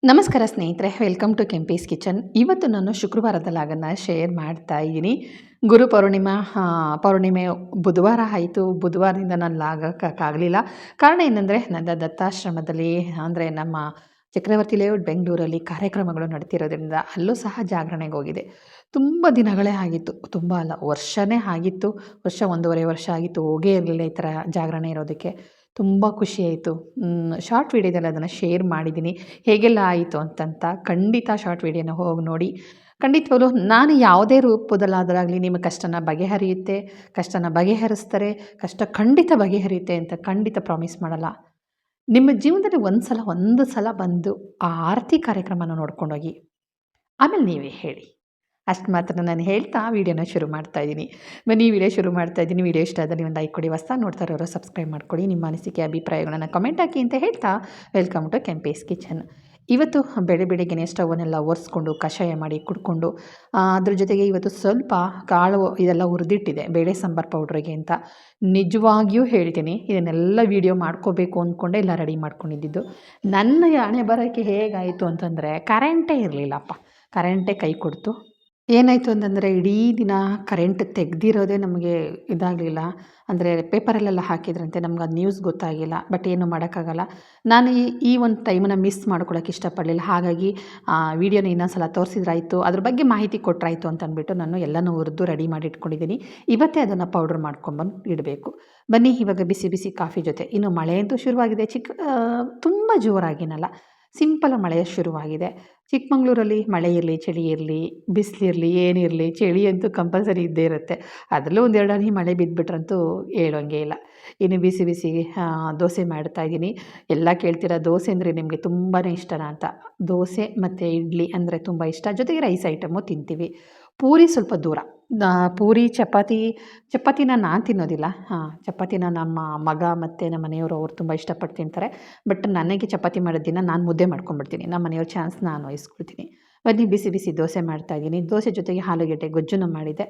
ನಮಸ್ಕಾರ ಸ್ನೇಹಿತರೆ, welcome to Kempee's kitchen. ಇವತ್ತು ನಾನು ಶುಕ್ರವಾರದ ಲಾಗನ್ನು ಶೇರ್ ಮಾಡ್ತಾ ಇದ್ದೀನಿ. ಗುರು ಪೌರ್ಣಿಮೆ ಬುಧವಾರ ಆಯಿತು. ಬುಧವಾರದಿಂದ ನಾನು ಲಾಗ್ ಹಾಕೋಕ್ಕಾಗಲಿಲ್ಲ. ಕಾರಣ ಏನಂದರೆ, ನನ್ನ ದತ್ತಾಶ್ರಮದಲ್ಲಿ ಅಂದರೆ ನಮ್ಮ ಚಕ್ರವರ್ತಿ ಲೇಔಟ್ ಬೆಂಗಳೂರಲ್ಲಿ ಕಾರ್ಯಕ್ರಮಗಳು ನಡೀತಿರೋದ್ರಿಂದ ಅಲ್ಲೂ ಸಹ ಜಾಗರಣೆಗೆ ಹೋಗಿದೆ. ತುಂಬ ದಿನಗಳೇ ಆಗಿತ್ತು, ತುಂಬ ಅಲ್ಲ ವರ್ಷನೇ ಆಗಿತ್ತು. ಒಂದೂವರೆ ವರ್ಷ ಆಗಿತ್ತು ಹೋಗೇ ಇರಲಿಲ್ಲ ಈ ಥರ ಜಾಗರಣೆ ಇರೋದಕ್ಕೆ. ತುಂಬ ಖುಷಿಯಾಯಿತು. ಶಾರ್ಟ್ ವೀಡಿಯೋದಲ್ಲಿ ಅದನ್ನು ಶೇರ್ ಮಾಡಿದ್ದೀನಿ, ಹೇಗೆಲ್ಲ ಆಯಿತು ಅಂತಂತ. ಖಂಡಿತ ಶಾರ್ಟ್ ವೀಡಿಯೋನ ಹೋಗಿ ನೋಡಿ. ಖಂಡಿತವಾಗ್ಲೂ ನಾನು ಯಾವುದೇ ರೂಪದಲ್ಲಾದರಾಗಲಿ ನಿಮ್ಮ ಕಷ್ಟನ ಬಗೆಹರಿಸ್ತಾರೆ, ಕಷ್ಟ ಖಂಡಿತ ಬಗೆಹರಿಯುತ್ತೆ ಅಂತ ಖಂಡಿತ ಪ್ರಾಮಿಸ್ ಮಾಡಲ್ಲ. ನಿಮ್ಮ ಜೀವನದಲ್ಲಿ ಒಂದು ಸಲ ಬಂದು ಆ ಆರತಿ ಕಾರ್ಯಕ್ರಮನ ನೋಡ್ಕೊಂಡೋಗಿ, ಆಮೇಲೆ ನೀವೇ ಹೇಳಿ. ಅಷ್ಟು ಮಾತ್ರ ನಾನು ಹೇಳ್ತಾ ವೀಡಿಯೋನ ಶುರು ಮಾಡ್ತಾ ಇದ್ದೀನಿ. ಬನ್ನಿ, ವಿಡಿಯೋ ಶುರು ಮಾಡ್ತಾ ಇದ್ದೀನಿ. ವಿಡಿಯೋ ಇಷ್ಟ ಆದಲ್ಲಿ ಒಂದು ಲೈಕ್ ಕೊಡಿ, ಹೊಸ್ದಾಗಿ ನೋಡ್ತಾ ಇರೋರು ಸಬ್ಸ್ಕ್ರೈಬ್ ಮಾಡ್ಕೊಳ್ಳಿ, ನಿಮ್ಮ ಅನಿಸಿಕೆ ಅಭಿಪ್ರಾಯಗಳನ್ನು ಕಮೆಂಟ್ ಹಾಕಿ ಅಂತ ಹೇಳ್ತಾ ವೆಲ್ಕಮ್ ಟು ಕೆಂಪೀಸ್ ಕಿಚನ್. ಇವತ್ತು ಬೆಳಗ್ಗೆನೇ ಸ್ಟವನ್ನೆಲ್ಲ ಒರೆಸ್ಕೊಂಡು ಕಷಾಯ ಮಾಡಿ ಕುಡ್ಕೊಂಡು, ಅದ್ರ ಜೊತೆಗೆ ಇವತ್ತು ಸ್ವಲ್ಪ ಕಾಳು ಇದೆಲ್ಲ ಹುರಿದಿಟ್ಟಿದೆ ಬೇಳೆ ಸಾಂಬಾರು ಪೌಡ್ರಿಗೆ ಅಂತ. ನಿಜವಾಗಿಯೂ ಹೇಳ್ತೀನಿ, ಇದನ್ನೆಲ್ಲ ವೀಡಿಯೋ ಮಾಡ್ಕೋಬೇಕು ಅಂದ್ಕೊಂಡೆ ಎಲ್ಲ ರೆಡಿ ಮಾಡ್ಕೊಂಡಿದ್ದು. ನನ್ನ ಹಣೆ ಬರೋಕ್ಕೆ ಹೇಗಾಯಿತು ಅಂತಂದರೆ, ಕರೆಂಟೇ ಇರಲಿಲ್ಲಪ್ಪ. ಕರೆಂಟೇ ಕೈ ಕೊಡ್ತು. ಏನಾಯಿತು ಅಂತಂದರೆ, ಇಡೀ ದಿನ ಕರೆಂಟ್ ತೆಗೆದಿರೋದೇ ನಮಗೆ ಇದಾಗಲಿಲ್ಲ. ಅಂದರೆ ಪೇಪರಲ್ಲೆಲ್ಲ ಹಾಕಿದ್ರಂತೆ, ನಮ್ಗೆ ಅದು ನ್ಯೂಸ್ ಗೊತ್ತಾಗಿಲ್ಲ. ಬಟ್ ಏನು ಮಾಡೋಕ್ಕಾಗಲ್ಲ. ನಾನು ಈ ಒಂದು ಟೈಮನ್ನು ಮಿಸ್ ಮಾಡ್ಕೊಳ್ಳೋಕೆ ಇಷ್ಟಪಡಲಿಲ್ಲ. ಹಾಗಾಗಿ ವೀಡಿಯೋನ ಇನ್ನೊಂದು ಸಲ ತೋರಿಸಿದ್ರಾಯಿತು, ಅದ್ರ ಬಗ್ಗೆ ಮಾಹಿತಿ ಕೊಟ್ಟರಾಯಿತು ಅಂತ ಅಂದ್ಬಿಟ್ಟು ನಾನು ಎಲ್ಲನೂ ಹುರಿದು ರೆಡಿ ಮಾಡಿ ಇಟ್ಕೊಂಡಿದ್ದೀನಿ. ಇವತ್ತೇ ಅದನ್ನು ಪೌಡ್ರ್ ಮಾಡ್ಕೊಂಬಂದು ಇಡಬೇಕು. ಬನ್ನಿ, ಇವಾಗ ಬಿಸಿ ಬಿಸಿ ಕಾಫಿ ಜೊತೆ. ಇನ್ನು ಮಳೆ ಅಂತೂ ಶುರುವಾಗಿದೆ. ತುಂಬ ಜೋರಾಗೇನಲ್ಲ, ಸಿಂಪಲ್ ಮಳೆ ಶುರುವಾಗಿದೆ. ಚಿಕ್ಕಮಂಗ್ಳೂರಲ್ಲಿ ಮಳೆ ಇರಲಿ, ಚಳಿ ಇರಲಿ, ಬಿಸಿಲಿರಲಿ, ಏನಿರಲಿ, ಚಳಿ ಅಂತೂ ಕಂಪಲ್ಸರಿ ಇದ್ದೇ ಇರುತ್ತೆ. ಅದರಲ್ಲೂ ಒಂದೆರಡು ಹನಿ ಮಳೆ ಬಿದ್ದುಬಿಟ್ರಂತೂ ಹೇಳೋಂಗೆ ಇಲ್ಲ. ಇನ್ನು ಬಿಸಿ ಬಿಸಿ ದೋಸೆ ಮಾಡ್ತಾಯಿದ್ದೀನಿ. ಎಲ್ಲ ಕೇಳ್ತೀರಾ, ದೋಸೆ ಅಂದರೆ ನಿಮಗೆ ತುಂಬಾ ಇಷ್ಟನಾ ಅಂತ. ದೋಸೆ ಮತ್ತು ಇಡ್ಲಿ ಅಂದರೆ ತುಂಬ ಇಷ್ಟ. ಜೊತೆಗೆ ರೈಸ್ ಐಟಮು ತಿಂತೀವಿ. ಪೂರಿ ಸ್ವಲ್ಪ ದೂರ. ಪೂರಿ ಚಪಾತಿನ ನಾನು ತಿನ್ನೋದಿಲ್ಲ. ಚಪಾತಿನ ನಮ್ಮ ಮಗ ಮತ್ತು ನಮ್ಮ ಮನೆಯವರು ಅವ್ರು ತುಂಬ ಇಷ್ಟಪಟ್ಟು ತಿಂತಾರೆ. ಬಟ್ ನನಗೆ ಚಪಾತಿ ಮಾಡಿದ ದಿನ ನಾನು ಮುದ್ದೆ ಮಾಡ್ಕೊಂಡ್ಬಿಡ್ತೀನಿ. ನಮ್ಮ ಮನೆಯವ್ರ ಚಾನ್ಸ್ ನಾನು ವಹಿಸ್ಕೊಳ್ತೀನಿ. ಬನ್ನಿ, ಬಿಸಿ ಬಿಸಿ ದೋಸೆ ಮಾಡ್ತಾಯಿದ್ದೀನಿ. ದೋಸೆ ಜೊತೆಗೆ ಆಲೂಗೆಡ್ಡೆ ಗೊಜ್ಜನ್ನು ಮಾಡಿದೆ.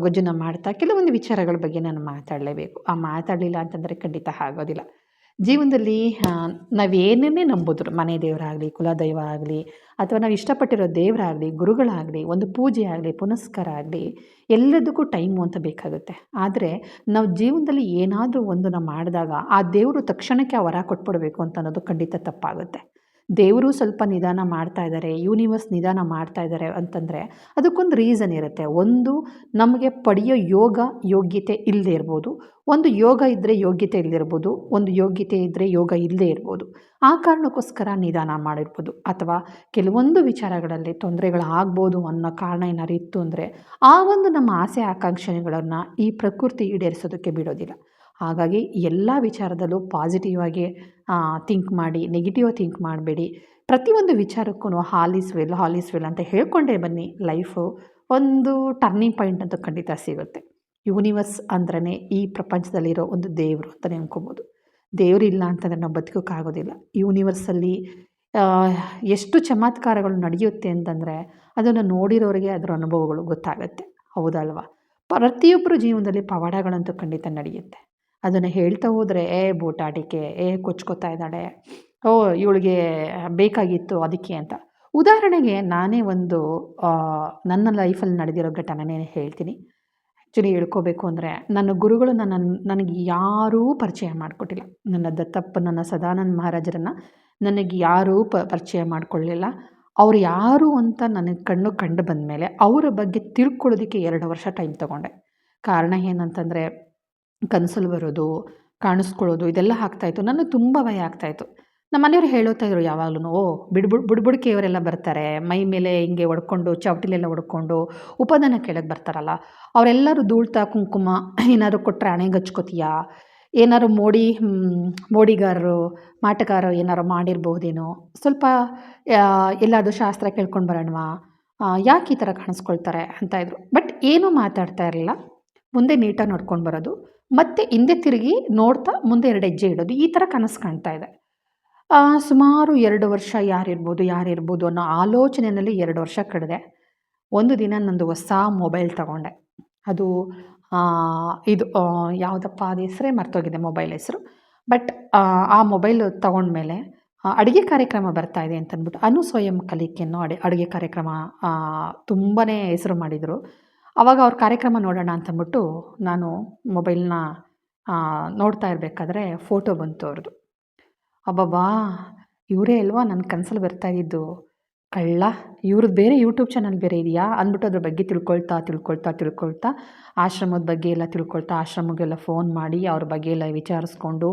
ಗೊಜ್ಜನ್ನು ಮಾಡ್ತಾ ಕೆಲವೊಂದು ವಿಚಾರಗಳ ಬಗ್ಗೆ ನಾನು ಮಾತಾಡಲೇಬೇಕು. ಮಾತಾಡಲಿಲ್ಲ ಅಂತಂದರೆ ಖಂಡಿತ ಆಗೋದಿಲ್ಲ. ಜೀವನದಲ್ಲಿ ನಾವೇನೇ ನಂಬಿದ್ರು, ಮನೆ ದೇವರಾಗಲಿ, ಕುಲದೈವ ಆಗಲಿ, ಅಥವಾ ನಾವು ಇಷ್ಟಪಟ್ಟಿರೋ ದೇವರಾಗಲಿ, ಗುರುಗಳಾಗಲಿ, ಒಂದು ಪೂಜೆ ಆಗಲಿ, ಪುನಸ್ಕಾರ ಆಗಲಿ, ಎಲ್ಲದಕ್ಕೂ ಟೈಮು ಅಂತ ಬೇಕಾಗುತ್ತೆ. ಆದರೆ ನಾವು ಜೀವನದಲ್ಲಿ ಏನಾದರೂ ಒಂದನ್ನು ಮಾಡಿದಾಗ ಆ ದೇವರು ತಕ್ಷಣಕ್ಕೆ ಆ ವರ ಕೊಟ್ಬಿಡಬೇಕು ಅಂತ ಅನ್ನೋದು ಖಂಡಿತ ತಪ್ಪಾಗುತ್ತೆ. ದೇವರು ಸ್ವಲ್ಪ ನಿಧಾನ ಮಾಡ್ತಾ ಇದ್ದಾರೆ, ಯೂನಿವರ್ಸ್ ನಿಧಾನ ಮಾಡ್ತಾ ಇದ್ದಾರೆ ಅಂತಂದರೆ ಅದಕ್ಕೊಂದು ರೀಸನ್ ಇರುತ್ತೆ. ಒಂದು, ನಮಗೆ ಪಡೆಯೋ ಯೋಗ್ಯತೆ ಇಲ್ಲದೆ ಇರ್ಬೋದು. ಒಂದು ಯೋಗ ಇದ್ದರೆ ಯೋಗ್ಯತೆ ಇಲ್ಲದಿರ್ಬೋದು. ಒಂದು ಯೋಗ್ಯತೆ ಇದ್ದರೆ ಯೋಗ ಇಲ್ಲದೆ ಇರ್ಬೋದು. ಆ ಕಾರಣಕ್ಕೋಸ್ಕರ ನಿಧಾನ ಮಾಡಿರ್ಬೋದು. ಅಥವಾ ಕೆಲವೊಂದು ವಿಚಾರಗಳಲ್ಲಿ ತೊಂದರೆಗಳಾಗ್ಬೋದು ಅನ್ನೋ ಕಾರಣ ಏನಾದ್ರು ಇತ್ತು ಅಂದರೆ, ಆ ಒಂದು ನಮ್ಮ ಆಸೆ ಆಕಾಂಕ್ಷೆಗಳನ್ನು ಈ ಪ್ರಕೃತಿ ಈಡೇರಿಸೋದಕ್ಕೆ ಬಿಡೋದಿಲ್ಲ. ಹಾಗಾಗಿ ಎಲ್ಲ ವಿಚಾರದಲ್ಲೂ ಪಾಸಿಟಿವ್ ಆಗಿ ಥಿಂಕ್ ಮಾಡಿ, ನೆಗೆಟಿವ್ ಥಿಂಕ್ ಮಾಡಬೇಡಿ. ಪ್ರತಿಯೊಂದು ವಿಚಾರಕ್ಕೂ ಆಲ್ ಈಸ್ ವೆಲ್ ಅಂತ ಹೇಳ್ಕೊಂಡೇ ಬನ್ನಿ. ಲೈಫು ಒಂದು ಟರ್ನಿಂಗ್ ಪಾಯಿಂಟ್ ಅಂತೂ ಖಂಡಿತ ಸಿಗುತ್ತೆ. ಯೂನಿವರ್ಸ್ ಅಂದ್ರೇ ಈ ಪ್ರಪಂಚದಲ್ಲಿರೋ ಒಂದು ದೇವರು ಅಂತಲೇ ಅನ್ಕೋಬೋದು. ದೇವರಿಲ್ಲ ಅಂತಂದರೆ ನಾವು ಬದುಕೋಕ್ಕಾಗೋದಿಲ್ಲ. ಯೂನಿವರ್ಸಲ್ಲಿ ಎಷ್ಟು ಚಮತ್ಕಾರಗಳು ನಡೆಯುತ್ತೆ ಅಂತಂದರೆ ಅದನ್ನು ನೋಡಿರೋರಿಗೆ ಅದರ ಅನುಭವಗಳು ಗೊತ್ತಾಗುತ್ತೆ. ಹೌದಲ್ವಾ? ಪ್ರತಿಯೊಬ್ಬರ ಜೀವನದಲ್ಲಿ ಪವಾಡಗಳಂತೂ ಖಂಡಿತ ನಡೆಯುತ್ತೆ. ಅದನ್ನು ಹೇಳ್ತಾ ಹೋದರೆ ಬೂಟಾಟಿಕೆ, ಕೊಚ್ಕೋತಾ ಇದ್ದಾಳೆ, ಇವಳಿಗೆ ಬೇಕಾಗಿತ್ತು ಅದಕ್ಕೆ ಅಂತ. ಉದಾಹರಣೆಗೆ ನಾನೇ ಒಂದು ನನ್ನ ಲೈಫಲ್ಲಿ ನಡೆದಿರೋ ಘಟನೆನೇ ಹೇಳ್ತೀನಿ. ಆ್ಯಕ್ಚುಲಿ ಹೇಳ್ಕೋಬೇಕು ಅಂದರೆ, ನನ್ನ ಗುರುಗಳು ನನಗೆ ಯಾರೂ ಪರಿಚಯ ಮಾಡಿಕೊಟ್ಟಿಲ್ಲ. ನನ್ನ ಸದಾನಂದ ಮಹಾರಾಜರನ್ನು ನನಗೆ ಯಾರೂ ಪರಿಚಯ ಮಾಡಿಕೊಳ್ಳಲಿಲ್ಲ. ಅವ್ರು ಯಾರು ಅಂತ ನನಗೆ ಕಂಡು ಬಂದ ಮೇಲೆ ಅವರ ಬಗ್ಗೆ ತಿಳ್ಕೊಳ್ಳೋದಕ್ಕೆ 2 ವರ್ಷ ಟೈಮ್ ತೊಗೊಂಡೆ. ಕಾರಣ ಏನಂತಂದರೆ, ಕನಸಲ್ಲಿ ಬರೋದು, ಕಾಣಿಸ್ಕೊಳ್ಳೋದು ಇದೆಲ್ಲ ಆಗ್ತಾಯಿತ್ತು. ನನಗೆ ತುಂಬ ಭಯ ಆಗ್ತಾಯಿತ್ತು. ನಮ್ಮ ಮನೆಯವ್ರು ಹೇಳುತ್ತಾ ಇದ್ರು ಯಾವಾಗಲೂ, ಬುಡ್ಬುಡಿಕೆಯವರೆಲ್ಲ ಬರ್ತಾರೆ, ಮೈ ಮೇಲೆ ಹಿಂಗೆ ಹೊಡ್ಕೊಂಡು, ಚವಟಿಲೆಲ್ಲ ಹೊಡ್ಕೊಂಡು ಉಪದಾನ ಕೇಳಕ್ಕೆ ಬರ್ತಾರಲ್ಲ, ಅವರೆಲ್ಲರೂ ಧೂಳ್ತಾ ಕುಂಕುಮ ಏನಾದ್ರು ಕೊಟ್ಟರೆ ಹಣೆಗೆ ಹಚ್ಕೋತೀಯಾ, ಏನಾದ್ರು ಮೋಡಿಗಾರರು ಮಾಟಗಾರರು ಏನಾರು ಮಾಡಿರ್ಬೋದೇನೋ, ಸ್ವಲ್ಪ ಎಲ್ಲಾದರೂ ಶಾಸ್ತ್ರ ಕೇಳ್ಕೊಂಡು ಬರೋಣವಾ, ಯಾಕೆ ಈ ಥರ ಕಾಣಿಸ್ಕೊಳ್ತಾರೆ ಅಂತ ಇದ್ರು. ಬಟ್ ಏನೂ ಮಾತಾಡ್ತಾ ಇರಲಿಲ್ಲ. ಮುಂದೆ ನೀಟಾಗಿ ನೋಡ್ಕೊಂಡು ಬರೋದು, ಮತ್ತು ಹಿಂದೆ ತಿರುಗಿ ನೋಡ್ತಾ ಮುಂದೆ 2 ಹೆಜ್ಜೆ ಇಡೋದು, ಈ ಥರ ಕನಸು ಕಾಣ್ತಾ ಇದೆ. ಸುಮಾರು 2 ವರ್ಷ ಯಾರಿರ್ಬೋದು ಅನ್ನೋ ಆಲೋಚನೆಯಲ್ಲಿ 2 ವರ್ಷ ಕಳೆದೆ. ಒಂದು ದಿನ ನಂದು ಹೊಸ ಮೊಬೈಲ್ ತಗೊಂಡೆ. ಅದು ಇದು ಯಾವುದಪ್ಪ ಅದು ಹೆಸರೇ ಮರ್ತೋಗಿದೆ ಮೊಬೈಲ್ ಹೆಸರು. ಬಟ್ ಆ ಮೊಬೈಲ್ ತಗೊಂಡ್ಮೇಲೆ ಅಡುಗೆ ಕಾರ್ಯಕ್ರಮ ಬರ್ತಾ ಇದೆ ಅಂತಂದ್ಬಿಟ್ಟು ಅನು ಸ್ವಯಂ ಕಲಿಕೆ ಅನ್ನೋ ಅಡುಗೆ ಕಾರ್ಯಕ್ರಮ ತುಂಬಾ ಹೆಸರು ಮಾಡಿದರು. ಆವಾಗ ಅವ್ರ ಕಾರ್ಯಕ್ರಮ ನೋಡೋಣ ಅಂತಂದ್ಬಿಟ್ಟು ನಾನು ಮೊಬೈಲ್ನ ನೋಡ್ತಾ ಇರಬೇಕಾದ್ರೆ ಫೋಟೋ ಬಂತು ಅವ್ರದ್ದು. ಅಬ್ಬಬ್ಬಾ! ಇವರೇ ಅಲ್ವಾ ನನ್ನ ಕನಸಲ್ಲಿ ಬರ್ತಾ ಇದ್ದಿದ್ದು. ಕಳ್ಳ ಇವ್ರದ್ದು ಬೇರೆ ಯೂಟ್ಯೂಬ್ ಚಾನಲ್ ಬೇರೆ ಇದೆಯಾ ಅಂದ್ಬಿಟ್ಟು ಅದ್ರ ಬಗ್ಗೆ ತಿಳ್ಕೊಳ್ತಾ ಆಶ್ರಮದ ಬಗ್ಗೆ ಎಲ್ಲ ತಿಳ್ಕೊಳ್ತಾ ಆಶ್ರಮಕ್ಕೆಲ್ಲ ಫೋನ್ ಮಾಡಿ ಅವ್ರ ಬಗ್ಗೆ ಎಲ್ಲ ವಿಚಾರಿಸ್ಕೊಂಡು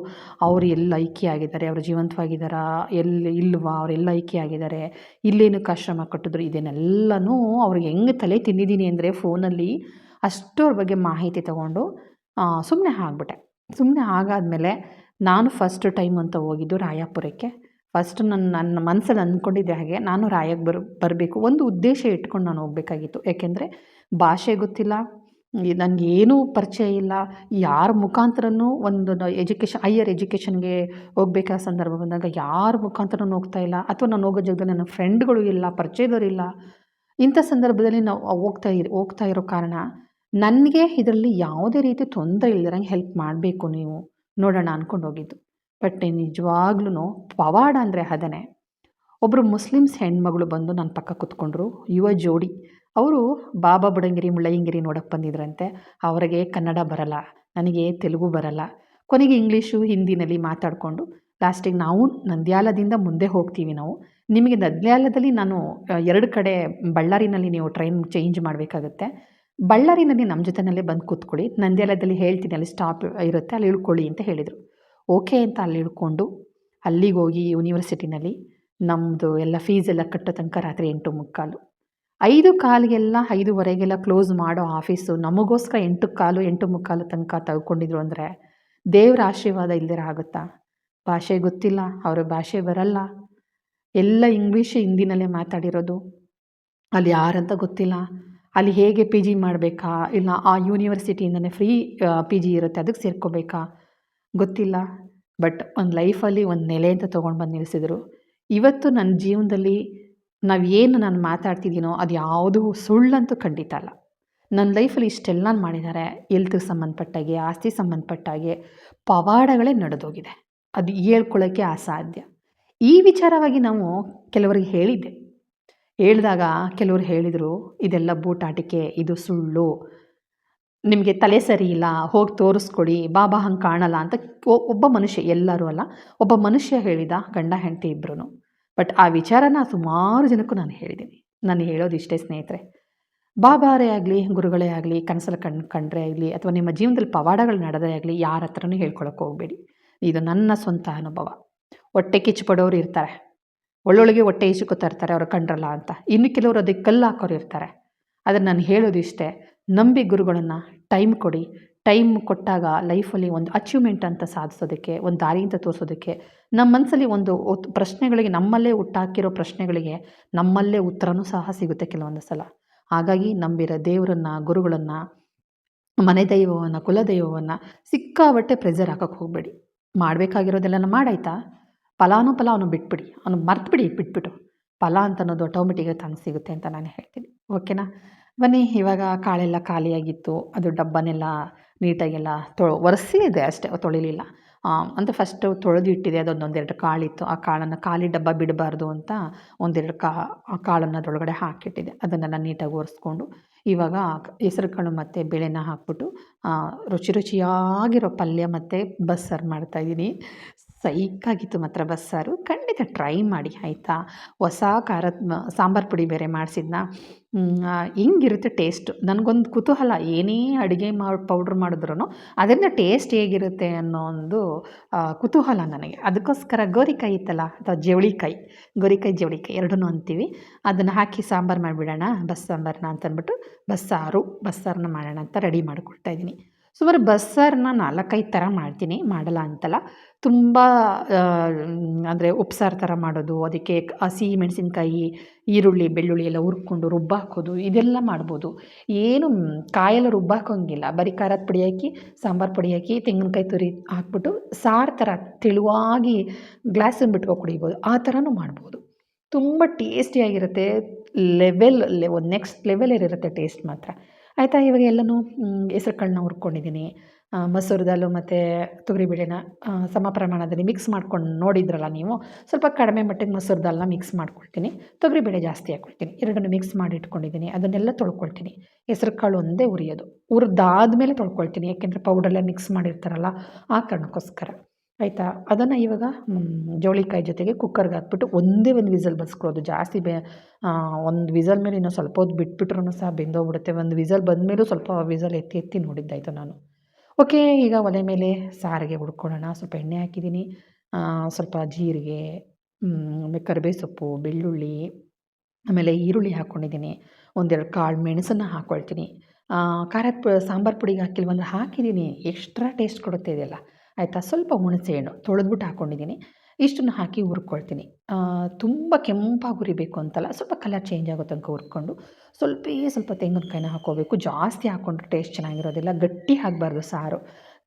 ಅವ್ರು ಎಲ್ಲಿ ಐಕ್ಯ ಅವ್ರು ಜೀವಂತವಾಗಿದ್ದಾರಾ, ಎಲ್ಲಿ ಇಲ್ವಾ, ಅವ್ರು ಎಲ್ಲಿ ಐಕ್ಯ ಆಗಿದ್ದಾರೆ, ಇಲ್ಲೇನಕ್ಕೆ ಆಶ್ರಮ ಕಟ್ಟಿದ್ರು, ಇದನ್ನೆಲ್ಲನೂ ಅವ್ರಿಗೆ ಹೆಂಗೆ ತಲೆ ತಿಂದಿದ್ದೀನಿ ಅಂದರೆ ಫೋನಲ್ಲಿ ಅಷ್ಟು ಅವ್ರ ಬಗ್ಗೆ ಮಾಹಿತಿ ತೊಗೊಂಡು ಸುಮ್ಮನೆ ಆಗ್ಬಿಟ್ಟೆ. ಸುಮ್ಮನೆ ಆಗಾದಮೇಲೆ ನಾನು ಫಸ್ಟ್ ಟೈಮ್ ಅಂತ ಹೋಗಿದ್ದು ರಾಯಾಪುರಕ್ಕೆ. ಫಸ್ಟ್ ನನ್ನ ಮನಸ್ಸಲ್ಲಿ ಅಂದ್ಕೊಂಡಿದ್ದೆ ಹಾಗೆ ನಾನು ರಾಯಕ್ಕೆ ಬರಬೇಕು. ಒಂದು ಉದ್ದೇಶ ಇಟ್ಕೊಂಡು ನಾನು ಹೋಗಬೇಕಾಗಿತ್ತು. ಯಾಕೆಂದರೆ ಭಾಷೆ ಗೊತ್ತಿಲ್ಲ, ನನಗೇನೂ ಪರಿಚಯ ಇಲ್ಲ, ಯಾರ ಮುಖಾಂತರನೂ ಒಂದು ಹೈಯರ್ ಎಜುಕೇಷನ್ಗೆ ಹೋಗ್ಬೇಕಾದ ಸಂದರ್ಭ ಬಂದಾಗ ಯಾರ ಮುಖಾಂತರನೂ ಹೋಗ್ತಾ ಇಲ್ಲ, ಅಥವಾ ನಾನು ಹೋಗೋ ಜಾಗದಲ್ಲಿ ನನ್ನ ಫ್ರೆಂಡ್ಗಳು ಇಲ್ಲ, ಪರಿಚಯದವರಿಲ್ಲ. ಇಂಥ ಸಂದರ್ಭದಲ್ಲಿ ನಾವು ಹೋಗ್ತಾ ಇರೋ ಕಾರಣ ನನಗೆ ಇದರಲ್ಲಿ ಯಾವುದೇ ರೀತಿ ತೊಂದರೆ ಇಲ್ದಿರಂಗೆ ಹೆಲ್ಪ್ ಮಾಡಬೇಕು ನೀವು, ನೋಡೋಣ ಅಂದ್ಕೊಂಡು ಹೋಗಿದ್ದು. ಬಟ್ ನಿಜವಾಗ್ಲೂ ಪವಾಡ ಅಂದರೆ ಅದನ್ನೇ. ಒಬ್ಬರು ಮುಸ್ಲಿಮ್ಸ್ ಹೆಣ್ಮಗಳು ಬಂದು ನನ್ನ ಪಕ್ಕ ಕೂತ್ಕೊಂಡ್ರು, ಯುವ ಜೋಡಿ. ಅವರು ಬಾಬಾ ಬುಡಂಗಿರಿ ಮುಳ್ಳಯ್ಯನಗಿರಿ ನೋಡೋಕ್ಕೆ ಬಂದಿದ್ರಂತೆ. ಅವರಿಗೆ ಕನ್ನಡ ಬರಲ್ಲ, ನನಗೆ ತೆಲುಗು ಬರಲ್ಲ. ಕೊನೆಗೆ ಇಂಗ್ಲೀಷು ಹಿಂದಿನಲ್ಲಿ ಮಾತಾಡಿಕೊಂಡು ಲಾಸ್ಟಿಗೆ ನಾವು ನಂದ್ಯಾಲದಿಂದ ಮುಂದೆ ಹೋಗ್ತೀವಿ, ನಿಮಗೆ ನಂದ್ಯಾಲದಲ್ಲಿ ನಾನು 2 ಕಡೆ ಬಳ್ಳಾರಿನಲ್ಲಿ ನೀವು ಟ್ರೈನ್ ಚೇಂಜ್ ಮಾಡಬೇಕಾಗುತ್ತೆ, ಬಳ್ಳಾರಿನಲ್ಲಿ ನಮ್ಮ ಜೊತೆಯಲ್ಲೇ ಬಂದು ಕೂತ್ಕೊಳ್ಳಿ, ನಂದ್ಯಾಲದಲ್ಲಿ ಹೇಳ್ತೀನಿ ಅಲ್ಲಿ ಸ್ಟಾಪ್ ಇರುತ್ತೆ, ಅಲ್ಲಿ ಇಳ್ಕೊಳ್ಳಿ ಅಂತ ಹೇಳಿದರು. ಓಕೆ ಅಂತ ಅಲ್ಲಿ ಇಳ್ಕೊಂಡು ಅಲ್ಲಿಗೆ ಹೋಗಿ ಯೂನಿವರ್ಸಿಟಿನಲ್ಲಿ ನಮ್ಮದು ಎಲ್ಲ ಫೀಸೆಲ್ಲ ಕಟ್ಟೋ ತನಕ ರಾತ್ರಿ 8:45, 5:15ಗೆಲ್ಲ 5:15ಗೆಲ್ಲ ಕ್ಲೋಸ್ ಮಾಡೋ ಆಫೀಸು ನಮಗೋಸ್ಕರ 8:15, 8:45 ತನಕ ತೆಗೆದುಕೊಂಡಿದ್ರು ಅಂದರೆ ದೇವ್ರ ಆಶೀರ್ವಾದ ಇಲ್ದಿರ ಆಗುತ್ತಾ? ಭಾಷೆ ಗೊತ್ತಿಲ್ಲ, ಅವ್ರ ಭಾಷೆ ಬರಲ್ಲ, ಎಲ್ಲ ಇಂಗ್ಲೀಷ್ ಹಿಂದಿನಲ್ಲೇ ಮಾತಾಡಿರೋದು, ಅಲ್ಲಿ ಯಾರಂತ ಗೊತ್ತಿಲ್ಲ, ಅಲ್ಲಿ ಹೇಗೆ ಪಿ ಜಿ ಮಾಡಬೇಕಾ, ಇಲ್ಲ ಆ ಯೂನಿವರ್ಸಿಟಿಯಿಂದನೇ ಫ್ರೀ ಪಿ ಜಿ ಇರುತ್ತೆ ಅದಕ್ಕೆ ಸೇರ್ಕೋಬೇಕಾ ಗೊತ್ತಿಲ್ಲ. ಬಟ್ ಒಂದು ಲೈಫಲ್ಲಿ ಒಂದು ನೆಲೆ ಅಂತ ತೊಗೊಂಡು ಬಂದು ನಿಲ್ಲಿಸಿದ್ರು. ಇವತ್ತು ನನ್ನ ಜೀವನದಲ್ಲಿ ನಾನು ಮಾತಾಡ್ತಿದ್ದೀನೋ ಅದು ಯಾವುದೂ ಸುಳ್ಳಂತೂ ಖಂಡಿತ ಅಲ್ಲ. ನನ್ನ ಲೈಫಲ್ಲಿ ಇಷ್ಟೆಲ್ಲ ಮಾಡಿದ್ದಾರೆ. ಹೆಲ್ತ್ಗೆ ಸಂಬಂಧಪಟ್ಟಾಗೆ, ಆಸ್ತಿ ಸಂಬಂಧಪಟ್ಟಾಗೆ ಪವಾಡಗಳೇ ನಡೆದೋಗಿದೆ. ಅದು ಹೇಳ್ಕೊಳ್ಳೋಕ್ಕೆ ಅಸಾಧ್ಯ. ಈ ವಿಚಾರವಾಗಿ ನಾವು ಕೆಲವರಿಗೆ ಹೇಳಿದಾಗ ಕೆಲವರು ಹೇಳಿದರು, ಇದೆಲ್ಲ ಬೂಟಾಟಿಕೆ, ಇದು ಸುಳ್ಳು, ನಿಮಗೆ ತಲೆ ಸರಿ ಇಲ್ಲ, ಹೋಗಿ ತೋರಿಸ್ಕೊಡಿ, ಬಾಬಾ ಹಂಗೆ ಕಾಣಲ್ಲ ಅಂತ ಒಬ್ಬ ಮನುಷ್ಯ, ಎಲ್ಲರೂ ಅಲ್ಲ, ಒಬ್ಬ ಮನುಷ್ಯ ಹೇಳಿದ, ಗಂಡ ಹೆಂಡತಿ ಇಬ್ಬರೂ. ಬಟ್ ಆ ವಿಚಾರನ ಸುಮಾರು ಜನಕ್ಕೂ ನಾನು ಹೇಳಿದ್ದೀನಿ. ನಾನು ಹೇಳೋದು ಇಷ್ಟೇ ಸ್ನೇಹಿತರೆ, ಬಾಬಾರೇ ಆಗಲಿ, ಗುರುಗಳೇ ಆಗಲಿ, ಕನಸಲ್ಲಿ ಕಂಡ್ರೆ ಆಗಲಿ, ಅಥವಾ ನಿಮ್ಮ ಜೀವನದಲ್ಲಿ ಪವಾಡಗಳು ನಡೆದೇ ಆಗಲಿ, ಯಾರ ಹತ್ರನೂ ಹೇಳ್ಕೊಳಕ್ಕೆ ಹೋಗಬೇಡಿ. ಇದು ನನ್ನ ಸ್ವಂತ ಅನುಭವ. ಹೊಟ್ಟೆ ಕಿಚ್ಚುಪಡೋರು ಇರ್ತಾರೆ, ಒಳ್ಳೊಳಗೆ ಹೊಟ್ಟೆ ಈಚುಕೊತಾ ಇರ್ತಾರೆ ಅವ್ರು ಕಂಡ್ರಲ್ಲ ಅಂತ. ಇನ್ನು ಕೆಲವರು ಅದಕ್ಕೆ ಕಲ್ಲು ಹಾಕೋರು ಇರ್ತಾರೆ. ಆದರೆ ನಾನು ಹೇಳೋದು ಇಷ್ಟೇ, ನಂಬಿ ಗುರುಗಳನ್ನು, ಟೈಮ್ ಕೊಡಿ. ಟೈಮ್ ಕೊಟ್ಟಾಗ ಲೈಫಲ್ಲಿ ಒಂದು ಅಚೀವ್ಮೆಂಟ್ ಅಂತ ಸಾಧಿಸೋದಕ್ಕೆ, ಒಂದು ದಾರಿ ಅಂತ ತೋರಿಸೋದಕ್ಕೆ, ನಮ್ಮ ಮನಸ್ಸಲ್ಲಿ ಒಂದು ಪ್ರಶ್ನೆಗಳಿಗೆ, ನಮ್ಮಲ್ಲೇ ಹುಟ್ಟಾಕಿರೋ ಪ್ರಶ್ನೆಗಳಿಗೆ ನಮ್ಮಲ್ಲೇ ಉತ್ತರನೂ ಸಹ ಸಿಗುತ್ತೆ ಕೆಲವೊಂದು ಸಲ. ಹಾಗಾಗಿ ನಂಬಿರೋ ದೇವರನ್ನು, ಗುರುಗಳನ್ನು, ಮನೆ ದೈವವನ್ನು, ಕುಲದೈವವನ್ನು ಸಿಕ್ಕಾಬಟ್ಟೆ ಪ್ರೆಸರ್ ಹಾಕೋಕ್ಕೆ ಹೋಗಬೇಡಿ. ಮಾಡಬೇಕಾಗಿರೋದೆಲ್ಲ ಮಾಡಾಯ್ತಾ, ಫಲ ಅವನು ಬಿಟ್ಬಿಡಿ, ಅವನು ಮರ್ತುಬಿಡಿ, ಬಿಟ್ಬಿಟ್ಟು ಫಲ ಅಂತ ಅನ್ನೋದು ಆಟೋಮೆಟಿಕಾಗಿ ತಾನು ಸಿಗುತ್ತೆ ಅಂತ ನಾನು ಹೇಳ್ತೀನಿ. ಓಕೆನಾ? ಬನ್ನಿ, ಇವಾಗ ಕಾಳೆಲ್ಲ ಖಾಲಿಯಾಗಿತ್ತು, ಅದು ಡಬ್ಬನೆಲ್ಲ ನೀಟಾಗೆಲ್ಲ ಒರೆಸಿದೆ ಅಷ್ಟೇ, ತೊಳಿಲಿಲ್ಲ. ಅಂದರೆ ಫಸ್ಟು ತೊಳೆದು ಇಟ್ಟಿದೆ, ಅದೊಂದೆರಡು ಕಾಳಿತ್ತು, ಆ ಕಾಳನ್ನು ಖಾಲಿ ಡಬ್ಬ ಬಿಡಬಾರ್ದು ಅಂತ ಒಂದೆರಡು ಕಾಳನ್ನು ಅದರೊಳಗಡೆ ಹಾಕಿಟ್ಟಿದ್ದೆ. ಅದನ್ನೆಲ್ಲ ನೀಟಾಗಿ ಒರೆಸ್ಕೊಂಡು ಇವಾಗ ಹೆಸರು ಕಾಳು ಮತ್ತು ಬೇಳೆನ ಹಾಕ್ಬಿಟ್ಟು ರುಚಿಯಾಗಿರೋ ಪಲ್ಯ ಮತ್ತು ಬಸ್ಸಾರು ಮಾಡ್ತಾಯಿದ್ದೀನಿ. ಸೈಕಾಗಿತ್ತು ಮಾತ್ರ ಬಸ್ಸಾರು, ಖಂಡಿತ ಟ್ರೈ ಮಾಡಿ ಆಯಿತಾ. ಹೊಸ ಖಾರದ ಸಾಂಬಾರು ಪುಡಿ ಬೇರೆ ಮಾಡಿಸಿದ್ನ, ಹಿಂಗಿರುತ್ತೆ ಟೇಸ್ಟು. ನನಗೊಂದು ಕುತೂಹಲ, ಏನೇ ಅಡುಗೆ ಪೌಡ್ರ್ ಮಾಡಿದ್ರೂ ಅದರಿಂದ ಟೇಸ್ಟ್ ಹೇಗಿರುತ್ತೆ ಅನ್ನೋ ಒಂದು ಕುತೂಹಲ ನನಗೆ. ಅದಕ್ಕೋಸ್ಕರ ಗೋರಿಕಾಯಿ ಇತ್ತಲ್ಲ, ಅಥವಾ ಗೋರಿಕಾಯಿ ಜವಳಿಕಾಯಿ ಎರಡನ್ನೂ ಅಂತೀವಿ, ಅದನ್ನು ಹಾಕಿ ಸಾಂಬಾರು ಮಾಡಿಬಿಡೋಣ, ಬಸ್ಸಾಂಬಾರನ್ನ ಅಂತಂದ್ಬಿಟ್ಟು ಬಸ್ಸಾರನ್ನ ಮಾಡೋಣ ಅಂತ ರೆಡಿ ಮಾಡ್ಕೊಳ್ತಾಯಿದ್ದೀನಿ. ಸುಮಾರು ಬಸ್ಸಾರನ್ನ 4-5 ಥರ ಮಾಡ್ತೀನಿ, ಮಾಡಲ್ಲ ಅಂತಲ್ಲ. ತುಂಬ ಅಂದರೆ ಉಪ್ಸಾರು ಥರ ಮಾಡೋದು, ಅದಕ್ಕೆ ಹಸಿ ಮೆಣಸಿನ್ಕಾಯಿ, ಈರುಳ್ಳಿ, ಬೆಳ್ಳುಳ್ಳಿ ಎಲ್ಲ ಹುರ್ಕೊಂಡು ರುಬ್ಬಾಕೋದು, ಇದೆಲ್ಲ ಮಾಡ್ಬೋದು. ಏನು ಕಾಯೆಲ್ಲ ರುಬ್ಬಾಕೋಂಗಿಲ್ಲ, ಬರೀ ಖಾರದ ಪುಡಿ ಹಾಕಿ, ಸಾಂಬಾರು ಪುಡಿ ಹಾಕಿ, ತೆಂಗಿನಕಾಯಿ ತುರಿ ಹಾಕ್ಬಿಟ್ಟು ಸಾರು ಥರ ತೆಳುವಾಗಿ ಗ್ಲಾಸನ್ನು ಬಿಟ್ಕೊ ಕುಡಿಬೋದು, ಆ ಥರನೂ ಮಾಡ್ಬೋದು. ತುಂಬ ಟೇಸ್ಟಿಯಾಗಿರುತ್ತೆ. ಒಂದು ನೆಕ್ಸ್ಟ್ ಲೆವೆಲ್ ಇರುತ್ತೆ ಟೇಸ್ಟ್ ಮಾತ್ರ. ಆಯಿತಾ. ಇವಾಗ ಎಲ್ಲನೂ ಹೆಸ್ರು ಕಾಳನ್ನ ಹುರ್ಕೊಂಡಿದ್ದೀನಿ, ಮಸೂರ್ ದಾಲು ಮತ್ತು ತೊಗರಿಬೇಳೆನ ಸಮ ಪ್ರಮಾಣದಲ್ಲಿ ಮಿಕ್ಸ್ ಮಾಡ್ಕೊಂಡು ನೋಡಿದ್ರಲ್ಲ ನೀವು, ಸ್ವಲ್ಪ ಕಡಿಮೆ ಮಟ್ಟಿಗೆ ಮಸೂರ್ ದಾಲ್ನ ಮಿಕ್ಸ್ ಮಾಡ್ಕೊಳ್ತೀನಿ. ತೊಗರಿಬೇಳೆ ಜಾಸ್ತಿ ಹಾಕ್ಕೊಳ್ತೀನಿ. ಎರಡನ್ನೂ ಮಿಕ್ಸ್ ಮಾಡಿ ಇಟ್ಕೊಂಡಿದ್ದೀನಿ. ಅದನ್ನೆಲ್ಲ ತೊಳ್ಕೊಳ್ತೀನಿ. ಹೆಸರು ಕಾಳು ಒಂದೇ ಹುರಿಯೋದು. ಹುರಿದಾದ್ಮೇಲೆ ತೊಳ್ಕೊಳ್ತೀನಿ. ಯಾಕೆಂದರೆ ಪೌಡ್ರೆಲ್ಲ ಮಿಕ್ಸ್ ಮಾಡಿರ್ತಾರಲ್ಲ, ಆ ಕಾರಣಕ್ಕೋಸ್ಕರ. ಆಯಿತಾ? ಅದನ್ನು ಇವಾಗ ಜವಳಿಕಾಯಿ ಜೊತೆಗೆ ಕುಕ್ಕರ್ಗೆ ಹಾಕ್ಬಿಟ್ಟು ಒಂದೇ ಒಂದು ವಿಸಲ್ ಬಸ್ಕೊಳ್ಳೋದು. ಜಾಸ್ತಿ ಒಂದು ವಿಸಲ್ ಮೇಲೆ ಇನ್ನೂ ಸ್ವಲ್ಪ ಹೊತ್ತು ಬಿಟ್ಬಿಟ್ರೂ ಸಹ ಬೆಂದೋಗ್ಬಿಡುತ್ತೆ. ಒಂದು ವಿಸಲ್ ಬಂದಮೇಲೂ ಸ್ವಲ್ಪ ವಿಸಲ್ ಎತ್ತಿ ಎತ್ತಿ ನೋಡಿದ್ದಾಯಿತು ನಾನು. ಓಕೆ, ಈಗ ಒಲೆ ಮೇಲೆ ಸಾರಿಗೆ ಹುಡ್ಕೊಳ್ಳೋಣ. ಸ್ವಲ್ಪ ಎಣ್ಣೆ ಹಾಕಿದ್ದೀನಿ. ಸ್ವಲ್ಪ ಜೀರಿಗೆ, ಕರಿಬೇವು ಸೊಪ್ಪು, ಬೆಳ್ಳುಳ್ಳಿ, ಆಮೇಲೆ ಈರುಳ್ಳಿ ಹಾಕ್ಕೊಂಡಿದ್ದೀನಿ. ಒಂದೆರಡು ಕಾಳು ಮೆಣಸನ್ನು ಹಾಕ್ಕೊಳ್ತೀನಿ. ಖಾರದ ಸಾಂಬಾರು ಪುಡಿಗೆ ಹಾಕಿಲ್ವಂದ್ರೆ ಹಾಕಿದ್ದೀನಿ. ಎಕ್ಸ್ಟ್ರಾ ಟೇಸ್ಟ್ ಕೊಡುತ್ತೆ ಇದೆಲ್ಲ. ಆಯಿತಾ? ಸ್ವಲ್ಪ ಹುಣಸೆಹಣ್ಣು ತೊಳೆದ್ಬಿಟ್ಟು ಹಾಕ್ಕೊಂಡಿದ್ದೀನಿ. ಇಷ್ಟನ್ನು ಹಾಕಿ ಹುರ್ಕೊಳ್ತೀನಿ. ತುಂಬ ಕೆಂಪಾಗಿ ಹುರಿಬೇಕು ಅಂತಲ್ಲ, ಸ್ವಲ್ಪ ಕಲರ್ ಚೇಂಜ್ ಆಗೋ ತನಕ ಹುರ್ಕೊಂಡು ಸ್ವಲ್ಪ ತೆಂಗಿನಕಾಯಿನ ಹಾಕ್ಕೋಬೇಕು. ಜಾಸ್ತಿ ಹಾಕ್ಕೊಂಡ್ರೆ ಟೇಸ್ಟ್ ಚೆನ್ನಾಗಿರೋದಿಲ್ಲ. ಗಟ್ಟಿ ಆಗಬಾರ್ದು ಸಾರು.